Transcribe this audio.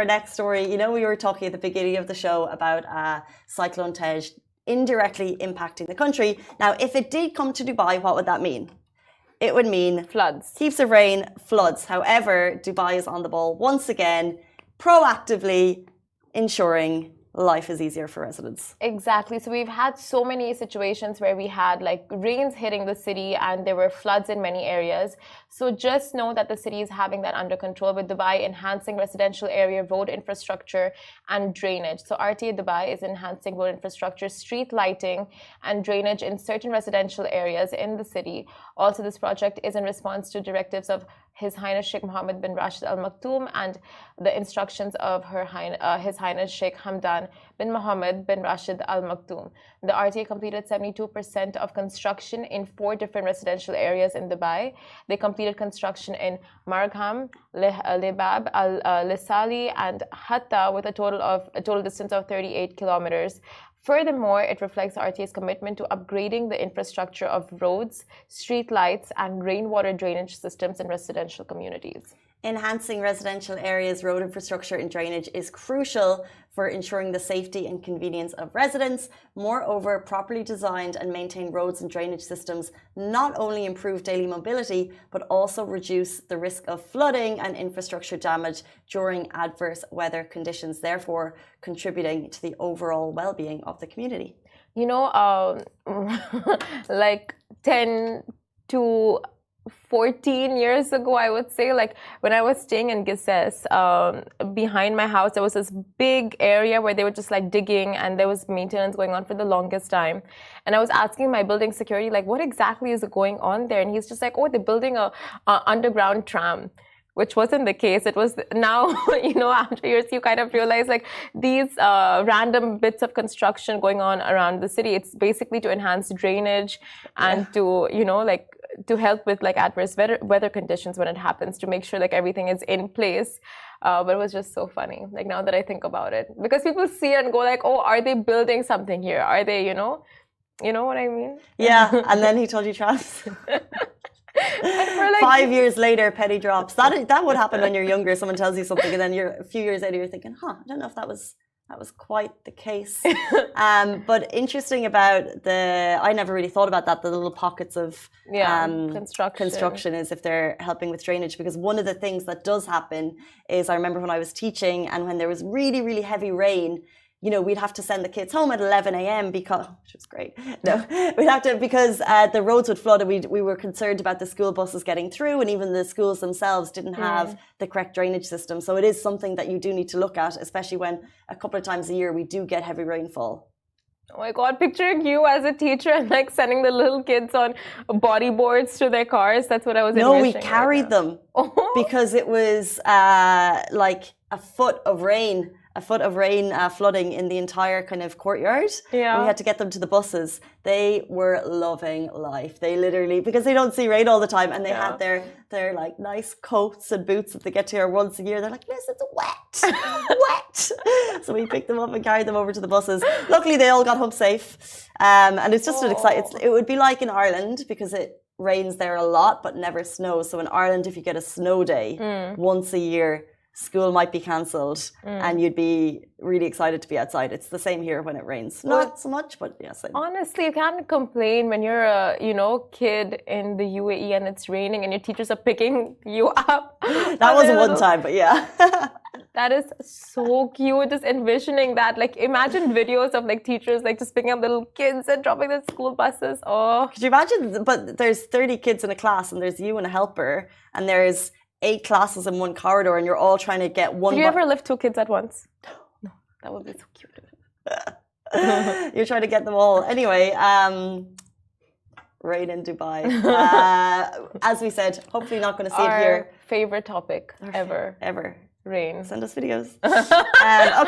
Our next story, you know, we were talking at the beginning of the show about Cyclone Tej indirectly impacting the country. Now, if it did come to Dubai, what would that mean? It would mean Floods. Heaps of rain, floods. However, Dubai is on the ball once again, proactively ensuring life is easier for residents. Exactly. So we've had so many situations where we had like rains hitting the city and there were floods in many areas. So just know that the city is having that under control with Dubai enhancing residential area road infrastructure and drainage. So RTA Dubai is enhancing road infrastructure, street lighting and drainage in certain residential areas in the city. Also, this project is in response to directives of His Highness Sheikh Mohammed bin Rashid Al Maktoum and the instructions of His Highness Sheikh Hamdan bin Mohammed bin Rashid Al Maktoum. The RTA completed 72% of construction in 4 different residential areas in Dubai. They completed construction in Margham, Lebab, Lisali, and Hatta with a total distance of 38 kilometers. Furthermore, it reflects RTA's commitment to upgrading the infrastructure of roads, street lights, and rainwater drainage systems in residential communities. Enhancing residential areas' road infrastructure and drainage is crucial for ensuring the safety and convenience of residents. Moreover, properly designed and maintained roads and drainage systems not only improve daily mobility, but also reduce the risk of flooding and infrastructure damage during adverse weather conditions, therefore contributing to the overall well-being of the community. You know, like 10 to 14 years ago, I would say, like when I was staying in Gises, behind my house, there was this big area where they were just like digging and there was maintenance going on for the longest time. And I was asking my building security, like, what exactly is going on there? And he's just like, oh, they're building a underground tram, which wasn't the case. It was now, you know, after years, you kind of realize like these random bits of construction going on around the city. It's basically to enhance drainage and to, you know, like to help with like adverse weather conditions when it happens, to make sure like everything is in place. But it was just so funny, like now that I think about it, because people see it and go like, oh, are they building something here? Are they, you know what I mean? Yeah, and then he told you trams. Like, 5 years later, penny drops. That would happen when you're younger. Someone tells you something, and then a few years later, you're thinking, I don't know if that was quite the case. But interesting about I never really thought about that, the little pockets of construction is if they're helping with drainage, because one of the things that does happen is, I remember when I was teaching and when there was really, really heavy rain, you know, we'd have to send the kids home at 11 a.m. which was great. No, we'd have to, because the roads would flood, and we were concerned about the school buses getting through, and even the schools themselves didn't have the correct drainage system. So it is something that you do need to look at, especially when a couple of times a year we do get heavy rainfall. Oh my God, picturing you as a teacher and like sending the little kids on bodyboards to their cars. That's what I was envisioning. No, we carried them because it was like a foot of rain flooding in the entire kind of courtyard. Yeah. And we had to get them to the buses. They were loving life. They literally, because they don't see rain all the time, and they had their like nice coats and boots that they get to wear once a year. They're like, miss, it's wet. Wet. So we picked them up and carried them over to the buses. Luckily, they all got home safe. And it's just an exciting, it would be like in Ireland, because it rains there a lot, but never snows. So in Ireland, if you get a snow day once a year, school might be cancelled and you'd be really excited to be outside. It's the same here when it rains. Not so much, but yes. Honestly, you can't complain when you're a kid in the UAE and it's raining and your teachers are picking you up. That wasn't one time, but yeah. That is so cute, just envisioning that. Like, imagine videos of like teachers like just picking up little kids and dropping their school buses. Oh, could you imagine? But there's 30 kids in a class and there's you and a helper, and there's 8 classes in one corridor, and you're all trying to get one. Do you ever lift 2 kids at once? No, that would be so cute. You're trying to get them all. Anyway, rain in Dubai. As we said, hopefully not going to see it here. Favorite topic ever. Ever. Rain. Send us videos. Okay.